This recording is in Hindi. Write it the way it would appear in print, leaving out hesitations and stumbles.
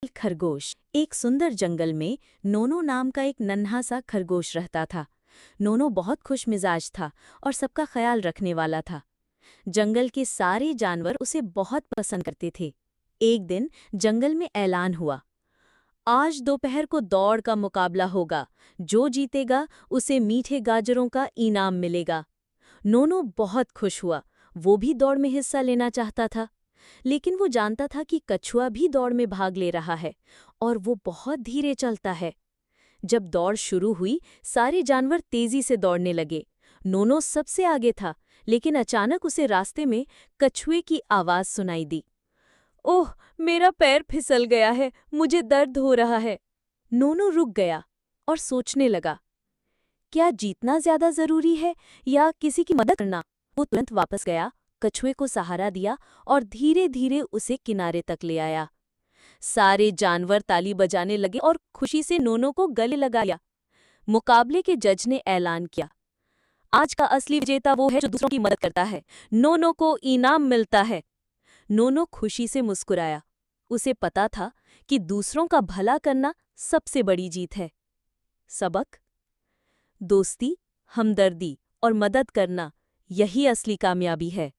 खरगोश। एक सुंदर जंगल में नोनो नाम का एक नन्हा सा खरगोश रहता था। नोनो बहुत खुश मिजाज था और सबका ख्याल रखने वाला था। जंगल के सारे जानवर उसे बहुत पसंद करते थे। एक दिन जंगल में ऐलान हुआ, आज दोपहर को दौड़ का मुकाबला होगा। जो जीतेगा उसे मीठे गाजरों का इनाम मिलेगा। नोनो बहुत खुश हुआ। वो भी दौड़ में हिस्सा लेना चाहता था, लेकिन वो जानता था कि कछुआ भी दौड़ में भाग ले रहा है और वो बहुत धीरे चलता है। जब दौड़ शुरू हुई, सारे जानवर तेजी से दौड़ने लगे। नोनो सबसे आगे था, लेकिन अचानक उसे रास्ते में कछुए की आवाज सुनाई दी। ओह, मेरा पैर फिसल गया है, मुझे दर्द हो रहा है। नोनो रुक गया और सोचने लगा, क्या जीतना ज्यादा जरूरी है या किसी की मदद करना? वो तुरंत वापस गया, कछुए को सहारा दिया और धीरे धीरे उसे किनारे तक ले आया। सारे जानवर ताली बजाने लगे और खुशी से नोनो को गले लगाया। मुकाबले के जज ने ऐलान किया, आज का असली विजेता वो है जो दूसरों की मदद करता है। नोनो को इनाम मिलता है। नोनो खुशी से मुस्कुराया। उसे पता था कि दूसरों का भला करना सबसे बड़ी जीत है। सबक: दोस्ती, हमदर्दी और मदद करना, यही असली कामयाबी है।